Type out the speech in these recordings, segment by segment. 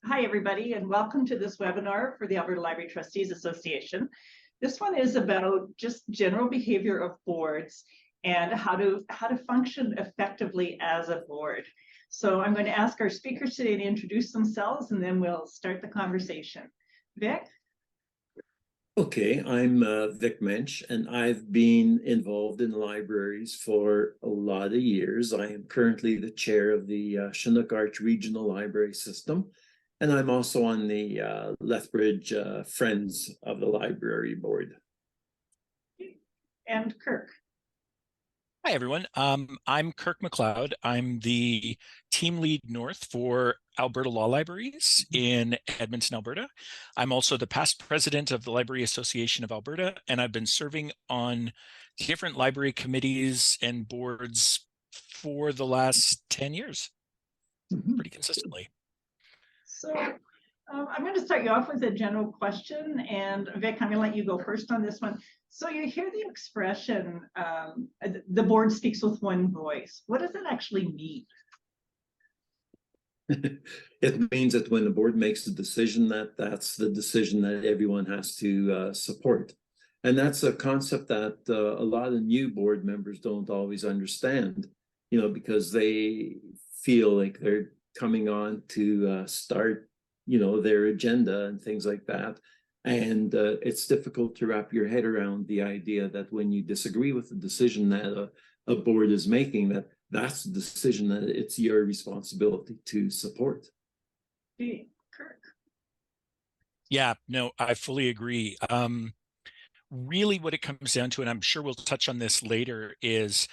Hi, everybody, and welcome to this webinar for the Alberta Library Trustees Association. This one is about just general behavior of boards and how to function effectively as a board. So I'm going to ask our speakers today to introduce themselves, and then we'll start the conversation. Vic? Okay, I'm Vic Mensch, and I've been involved in libraries for a lot of years. I am currently the chair of the Chinook Arch Regional Library System, and I'm also on the Lethbridge Friends of the Library Board. And Kirk. Hi, everyone. I'm Kirk MacLeod. I'm the team lead North for Alberta Law Libraries in Edmonton, Alberta. I'm also the past president of the Library Association of Alberta, and I've been serving on different library committees and boards for the last 10 years, pretty consistently. So I'm going to start you off with a general question, and Vic, I'm going to let you go first on this one. So you hear the expression, the board speaks with one voice. What does that actually mean? It means that when the board makes a decision, that's the decision that everyone has to support. And that's a concept that a lot of new board members don't always understand, because they feel like they're coming on to start, their agenda and things like that. And it's difficult to wrap your head around the idea that when you disagree with the decision that a board is making, that's the decision that it's your responsibility to support. Hey, Kirk. Yeah, no, I fully agree. Really what it comes down to, and I'm sure we'll touch on this later, is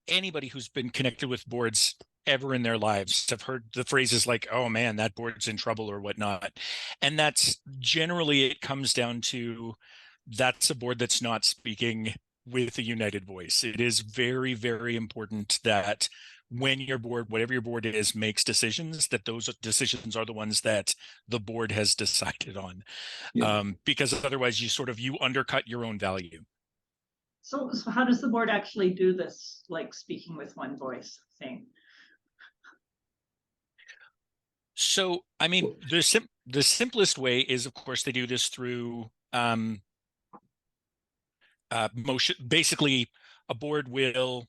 anybody who's been connected with boards ever in their lives have heard the phrases like, oh man, that board's in trouble or whatnot. And that's generally, it comes down to, that's a board that's not speaking with a united voice. It is very, very important that when your board, whatever your board is, makes decisions, that those decisions are the ones that the board has decided on. Yeah. Because otherwise you undercut your own value. So how does the board actually do this, like speaking with one voice thing? So, I mean, the simplest way is, of course, they do this through motion. Basically, a board will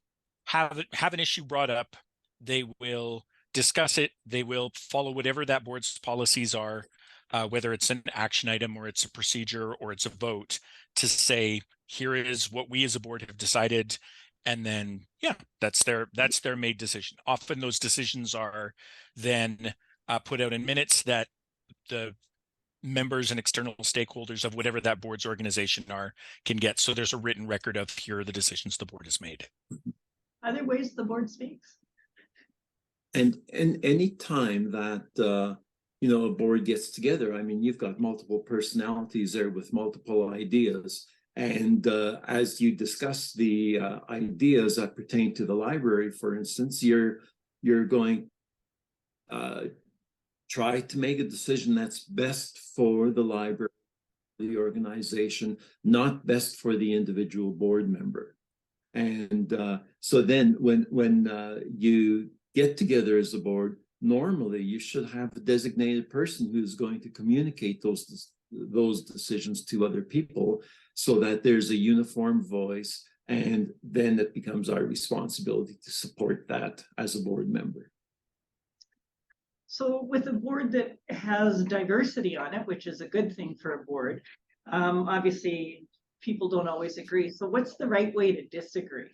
have an issue brought up. They will discuss it. They will follow whatever that board's policies are, whether it's an action item or it's a procedure or it's a vote, to say, here is what we as a board have decided. And then, yeah, that's their made decision. Often those decisions are then put out in minutes that the members and external stakeholders of whatever that board's organization can get. So there's a written record of, here are the decisions the board has made. Other ways the board speaks? And any time that a board gets together, I mean, you've got multiple personalities there with multiple ideas. And as you discuss the ideas that pertain to the library, for instance, you're going try to make a decision that's best for the library, the organization, not best for the individual board member. And so then when you get together as a board, normally you should have a designated person who's going to communicate those decisions to other people so that there's a uniform voice, and then it becomes our responsibility to support that as a board member. So with a board that has diversity on it, which is a good thing for a board, obviously people don't always agree. So what's the right way to disagree?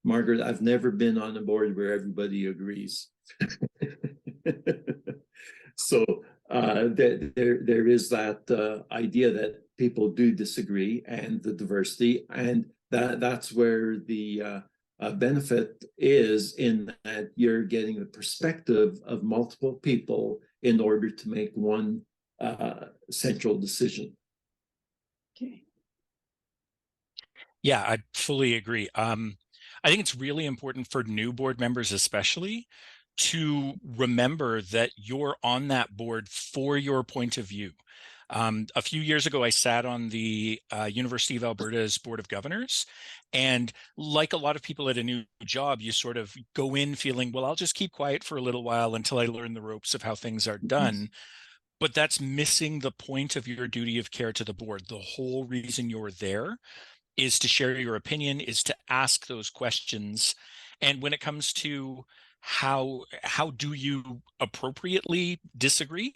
Margaret, I've never been on a board where everybody agrees. So there is that idea that people do disagree, and the diversity, and that's where the benefit is, in that you're getting the perspective of multiple people in order to make one central decision. Okay. Yeah, I fully agree. I think it's really important for new board members, especially, to remember that you're on that board for your point of view. A few years ago, I sat on the University of Alberta's Board of Governors. And like a lot of people at a new job, you sort of go in feeling, well, I'll just keep quiet for a little while until I learn the ropes of how things are done. But that's missing the point of your duty of care to the board. The whole reason you're there is to share your opinion, is to ask those questions. And when it comes to how do you appropriately disagree,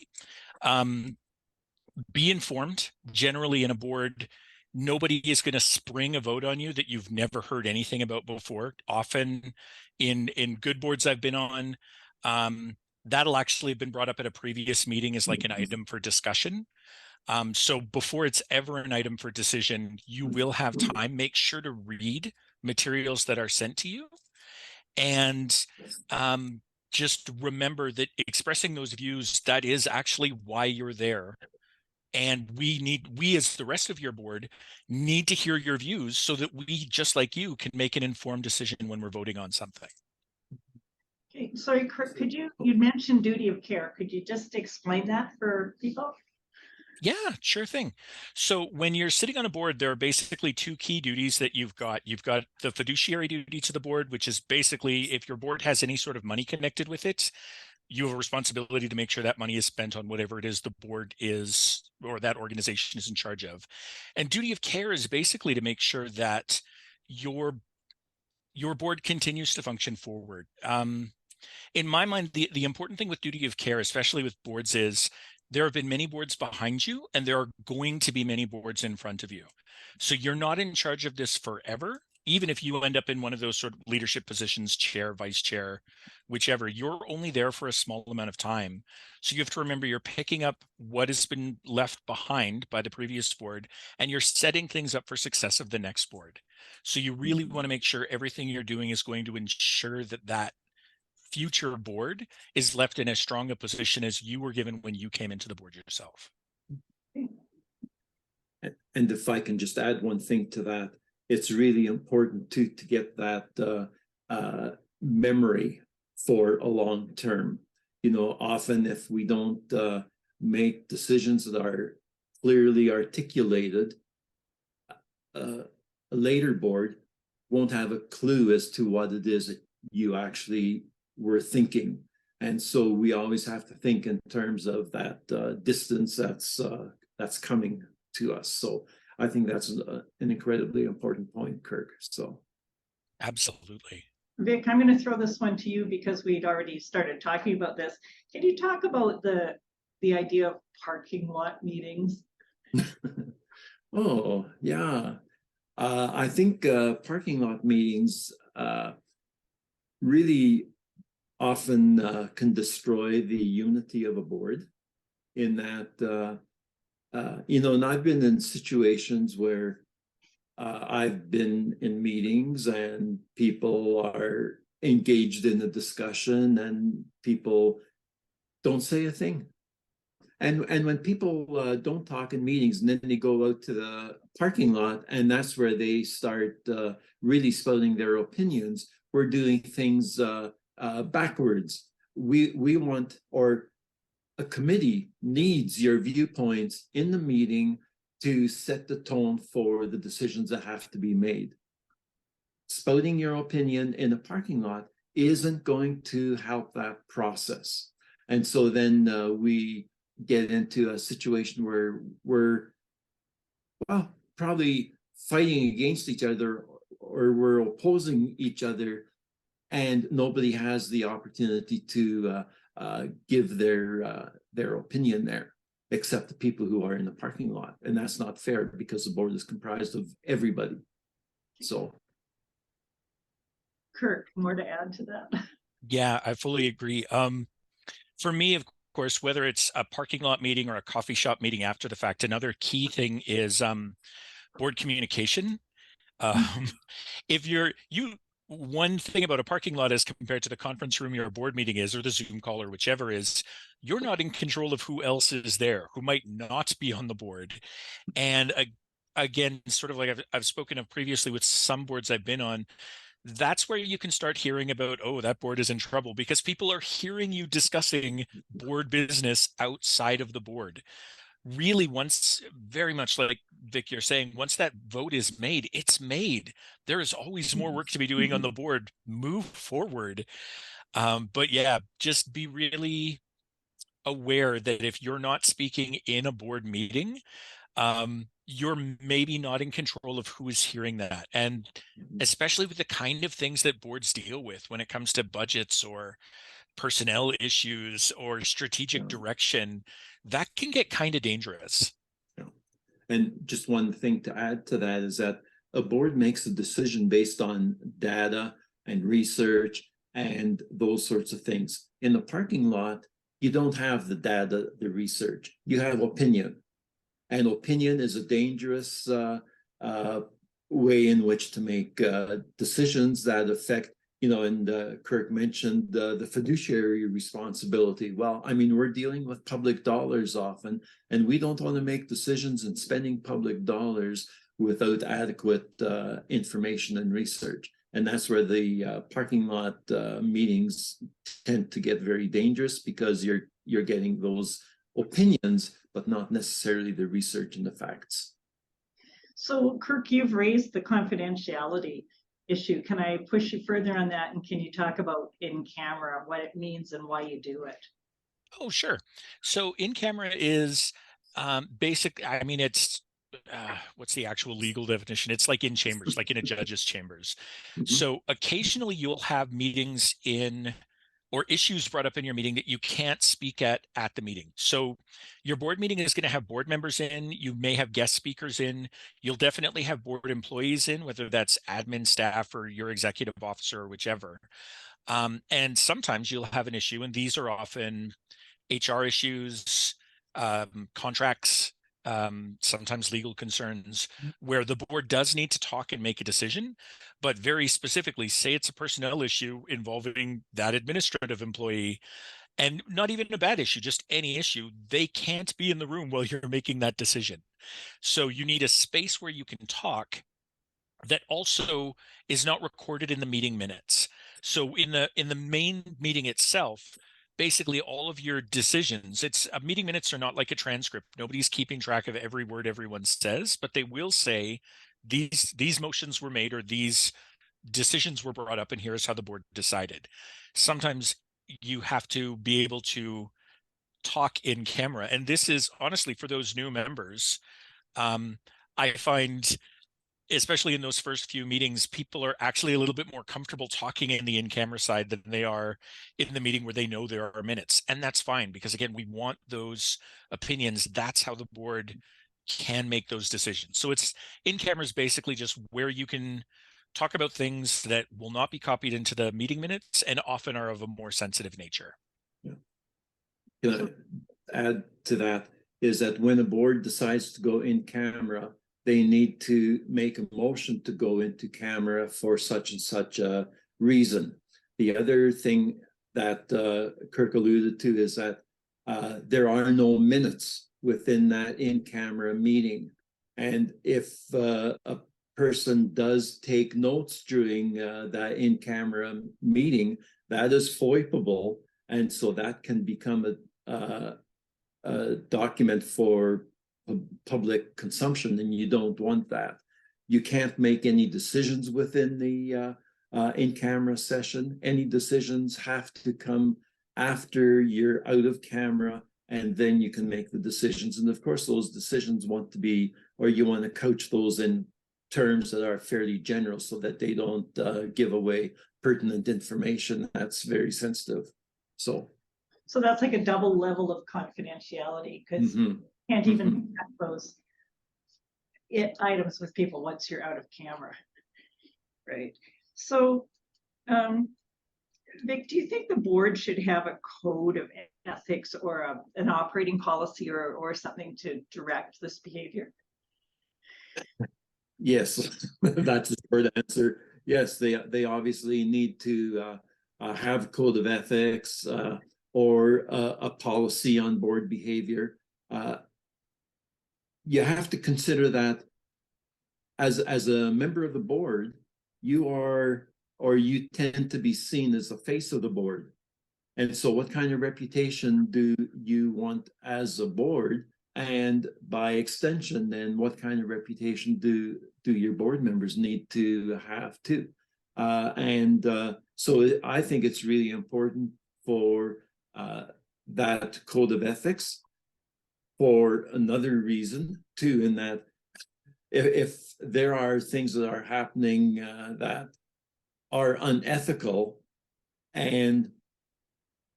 be informed. Generally in a board, nobody is going to spring a vote on you that you've never heard anything about before. Often in good boards I've been on, that'll actually have been brought up at a previous meeting as like an item for discussion. So before it's ever an item for decision, you will have time. Make sure to read materials that are sent to you. And just remember that expressing those views, that is actually why you're there. And we as the rest of your board need to hear your views so that we, just like you, can make an informed decision when we're voting on something. Okay, sorry, Kirk, you mentioned duty of care. Could you just explain that for people? Yeah, sure thing. So when you're sitting on a board, there are basically two key duties that you've got. You've got the fiduciary duty to the board, which is basically if your board has any sort of money connected with it, you have a responsibility to make sure that money is spent on whatever it is the board is, or that organization is in charge of. And duty of care is basically to make sure that your board continues to function forward. In my mind, the important thing with duty of care, especially with boards, is there have been many boards behind you, and there are going to be many boards in front of you. So you're not in charge of this forever. Even if you end up in one of those sort of leadership positions, chair, vice chair, whichever, you're only there for a small amount of time. So you have to remember you're picking up what has been left behind by the previous board, and you're setting things up for success of the next board. So you really want to make sure everything you're doing is going to ensure that that future board is left in as strong a position as you were given when you came into the board yourself. And if I can just add one thing to that, it's really important to get that memory for a long term. You know, often if we don't make decisions that are clearly articulated, a later board won't have a clue as to what it is that you actually were thinking. And so we always have to think in terms of that distance that's coming to us. So I think that's an incredibly important point, Kirk. So absolutely. Vic, I'm going to throw this one to you because we'd already started talking about this. Can you talk about the idea of parking lot meetings? Oh, yeah. I think parking lot meetings really often can destroy the unity of a board, in that, you know, and I've been in situations where I've been in meetings and people are engaged in a discussion and people don't say a thing. And when people don't talk in meetings, and then they go out to the parking lot, and that's where they start really spouting their opinions. We're doing things backwards. We want, or a committee needs your viewpoints in the meeting to set the tone for the decisions that have to be made. Spouting your opinion in a parking lot isn't going to help that process. And so then we get into a situation where we're, well, probably fighting against each other, or we're opposing each other, and nobody has the opportunity to give their opinion there, except the people who are in the parking lot. And that's not fair because the board is comprised of everybody. So Kirk, more to add to that? Yeah, I fully agree. For me, of course, whether it's a parking lot meeting or a coffee shop meeting after the fact, another key thing is board communication. If one thing about a parking lot as compared to the conference room your board meeting is, or the Zoom call, or whichever is, you're not in control of who else is there, who might not be on the board. And again, sort of like I've spoken of previously with some boards I've been on, that's where you can start hearing about, oh, that board is in trouble, because people are hearing you discussing board business outside of the board. really, once, very much like Vic, you're saying, once that vote is made, it's made. There is always more work to be doing on the board. Move forward. But yeah, just be really aware that if you're not speaking in a board meeting, you're maybe not in control of who is hearing that. And especially with the kind of things that boards deal with when it comes to budgets or personnel issues or strategic direction, that can get kind of dangerous. Yeah. And just one thing to add to that is that a board makes a decision based on data and research and those sorts of things. In the parking lot, you don't have the data, the research, you have opinion. And opinion is a dangerous way in which to make decisions that affect, and Kirk mentioned the fiduciary responsibility. Well, I mean, we're dealing with public dollars often, and we don't want to make decisions in spending public dollars without adequate information and research. And that's where the parking lot meetings tend to get very dangerous, because you're getting those opinions, but not necessarily the research and the facts. So Kirk, you've raised the confidentiality issue. Can I push you further on that? And can you talk about in camera, what it means and why you do it? Oh, sure. So in camera is basic. I mean, it's what's the actual legal definition? It's like in chambers, like in a judge's chambers. So occasionally you'll have meetings or issues brought up in your meeting that you can't speak at the meeting. So your board meeting is going to have board members in, you may have guest speakers in, you'll definitely have board employees in, whether that's admin staff or your executive officer or whichever. And sometimes you'll have an issue, and these are often HR issues, contracts, sometimes legal concerns, where the board does need to talk and make a decision, but very specifically, say it's a personnel issue involving that administrative employee, and not even a bad issue, just any issue, they can't be in the room while you're making that decision. So you need a space where you can talk that also is not recorded in the meeting minutes. So in the main meeting itself, basically all of your decisions, it's meeting minutes are not like a transcript. Nobody's keeping track of every word everyone says, but they will say these motions were made, or these decisions were brought up, and here's how the board decided. Sometimes you have to be able to talk in camera, and this is honestly for those new members. I find, especially in those first few meetings, people are actually a little bit more comfortable talking in the in-camera side than they are in the meeting where they know there are minutes. And that's fine, because again, we want those opinions. That's how the board can make those decisions. So it's in camera is basically just where you can talk about things that will not be copied into the meeting minutes and often are of a more sensitive nature. Yeah. Can I add to that is that when a board decides to go in camera, they need to make a motion to go into camera for such and such a reason. The other thing that Kirk alluded to is that there are no minutes within that in-camera meeting. And if a person does take notes during that in-camera meeting, that is FOIPable. And so that can become a document for public consumption, and you don't want that. You can't make any decisions within the in-camera session. Any decisions have to come after you're out of camera, and then you can make the decisions. And of course, those decisions want to be, or you want to couch those in terms that are fairly general so that they don't give away pertinent information that's very sensitive. So that's like a double level of confidentiality, because you can't even check those items with people once you're out of camera, right? So Vic, do you think the board should have a code of ethics or an operating policy or something to direct this behavior? Yes, that's the short answer. Yes, they obviously need to have a code of ethics or a policy on board behavior. You have to consider that as a member of the board, you are, or you tend to be seen as the face of the board. And so what kind of reputation do you want as a board? And by extension, then what kind of reputation do your board members need to have too? So I think it's really important for that code of ethics for another reason too, in that if there are things that are happening that are unethical and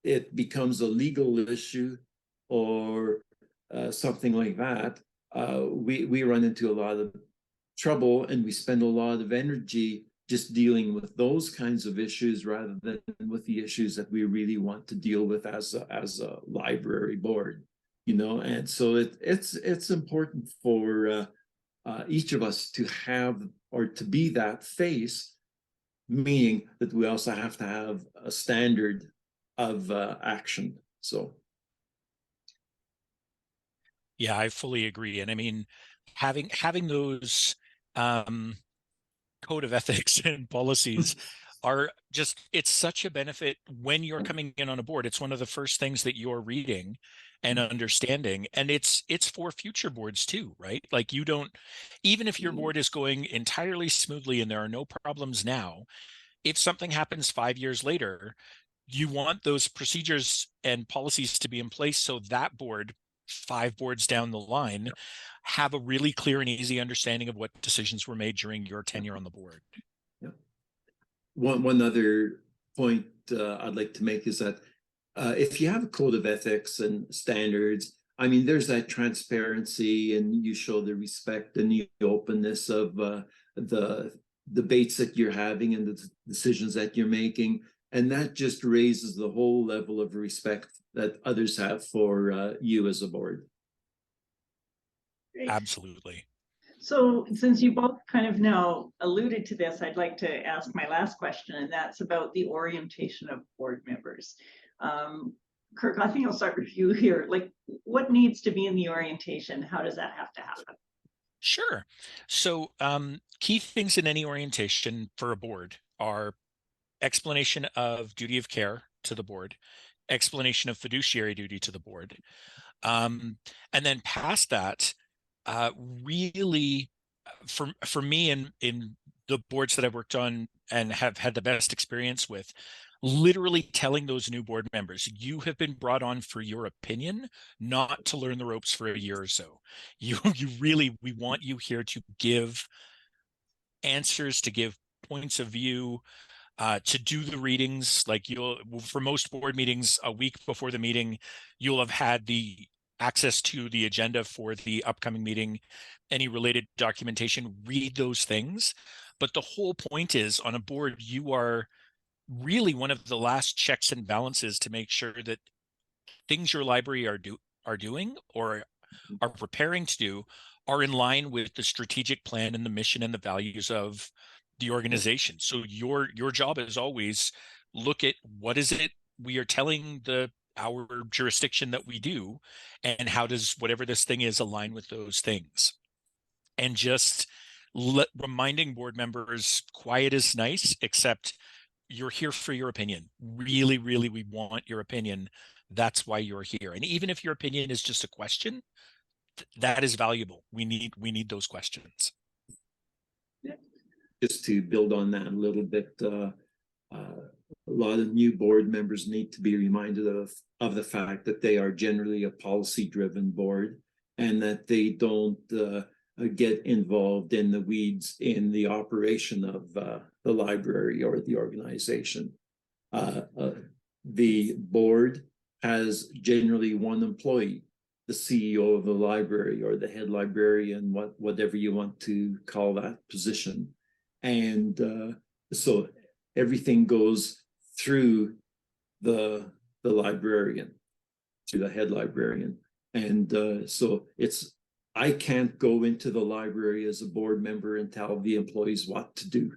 it becomes a legal issue or something like that, we run into a lot of trouble, and we spend a lot of energy just dealing with those kinds of issues rather than with the issues that we really want to deal with as a library board, you know. And so it's important for each of us to have or to be that face, meaning that we also have to have a standard of action. So Yeah, I fully agree. And I mean, having those code of ethics and policies are just, it's such a benefit when you're coming in on a board. It's one of the first things that you're reading and understanding. And it's for future boards too, right? Like, you don't, even if your board is going entirely smoothly and there are no problems now, if something happens 5 years later, you want those procedures and policies to be in place so that board, 5 boards down the line, have a really clear and easy understanding of what decisions were made during your tenure on the board. yeah. One other point I'd like to make is that if you have a code of ethics and standards, I mean, there's that transparency, and you show the respect and the openness of the debates that you're having and the decisions that you're making. And that just raises the whole level of respect that others have for you as a board. Great. Absolutely. So since you both kind of now alluded to this, I'd like to ask my last question, and that's about the orientation of board members. Kirk, I think I'll start with you here. Like, what needs to be in the orientation? How does that have to happen? Sure. So key things in any orientation for a board are explanation of duty of care to the board, explanation of fiduciary duty to the board. And then past that, really, for me in the boards that I've worked on and have had the best experience with, literally telling those new board members, you have been brought on for your opinion, not to learn the ropes for a year or so. You really, we want you here to give answers, to give points of view, to do the readings. Like, for most board meetings, a week before the meeting, you'll have had the access to the agenda for the upcoming meeting, any related documentation, read those things. But the whole point is, on a board, you are really one of the last checks and balances to make sure that things your library are doing or are preparing to do are in line with the strategic plan and the mission and the values of the organization. So your job is always look at what is it we are telling our jurisdiction that we do, and how does whatever this thing is align with those things. And just reminding board members, quiet is nice, except you're here for your opinion. Really, really, we want your opinion. That's why you're here. And even if your opinion is just a question, that is valuable. We need those questions. Just to build on that a little bit, a lot of new board members need to be reminded of the fact that they are generally a policy-driven board, and that they don't get involved in the weeds in the operation of the library or the organization. The board has generally one employee, the CEO of the library or the head librarian, whatever you want to call that position. And so everything goes through the librarian, to the head librarian. And so I can't go into the library as a board member and tell the employees what to do.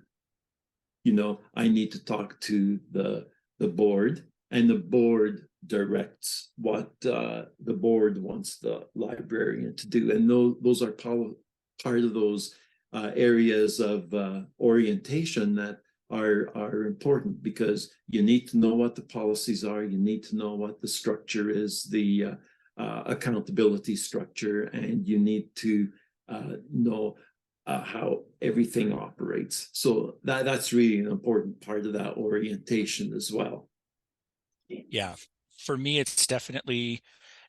You know, I need to talk to the board, and the board directs what the board wants the librarian to do. And those are part of those areas of orientation that are important, because you need to know what the policies are, you need to know what the structure is, the accountability structure, and you need to know how everything operates. So that's really an important part of that orientation as well. Yeah, for me, it's definitely,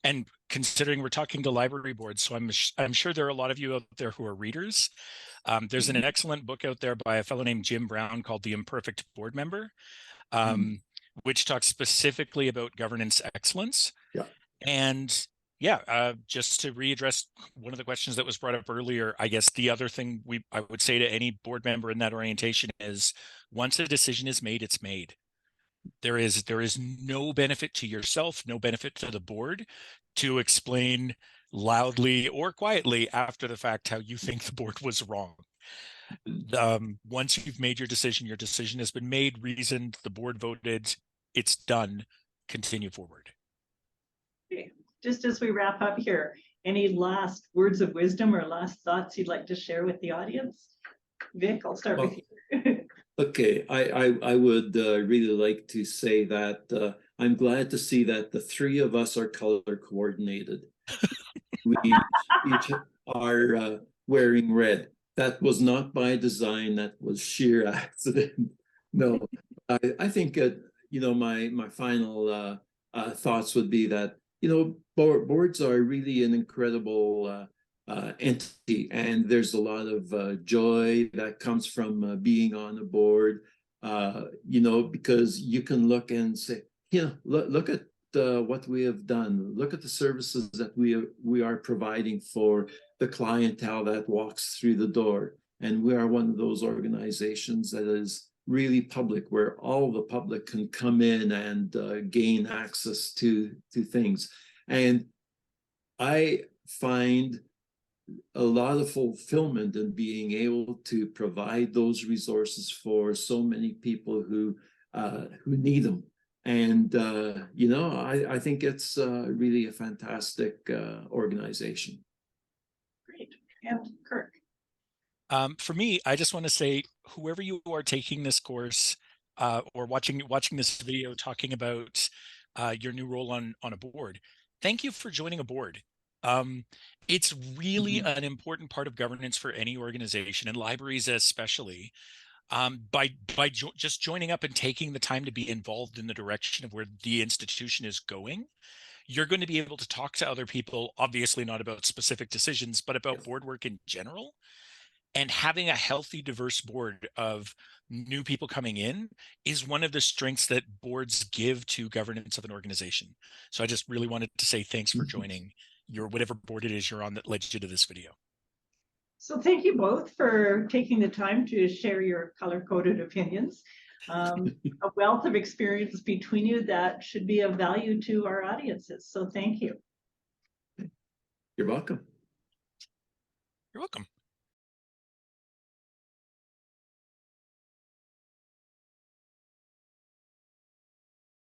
and considering we're talking to library boards, so I'm sure there are a lot of you out there who are readers. There's an excellent book out there by a fellow named Jim Brown called The Imperfect Board Member, which talks specifically about governance excellence. Yeah. And yeah, just to readdress one of the questions that was brought up earlier, I guess the other thing I would say to any board member in that orientation is, once a decision is made, it's made. There is no benefit to yourself, no benefit to the board to explain loudly or quietly after the fact how you think the board was wrong. Once you've made your decision has been made, reasoned, the board voted, it's done, continue forward. Okay. Just as we wrap up here, any last words of wisdom or last thoughts you'd like to share with the audience? Vic, I'll start with you. Okay, I would really like to say that I'm glad to see that the three of us are color coordinated. We each are wearing red. That was not by design, that was sheer accident. No, I think my final thoughts would be that boards are really an incredible entity, and there's a lot of joy that comes from being on a board, because you can look and say, look at what we have done, look at the services that we are providing for the clientele that walks through the door. And we are one of those organizations that is really public, where all the public can come in and gain access to things. And I find a lot of fulfillment in being able to provide those resources for so many people who need them. And I think it's really a fantastic organization. Great. And Kirk. For me, I just want to say, whoever you are taking this course or watching this video talking about your new role on a board, thank you for joining a board. It's really an important part of governance for any organization, and libraries especially. By just joining up and taking the time to be involved in the direction of where the institution is going, you're going to be able to talk to other people, obviously not about specific decisions, but about board work in general. And having a healthy, diverse board of new people coming in is one of the strengths that boards give to governance of an organization. So I just really wanted to say thanks for joining your whatever board it is you're on that led you to this video. So thank you both for taking the time to share your color-coded opinions. A wealth of experience between you that should be of value to our audiences. So thank you. You're welcome. You're welcome.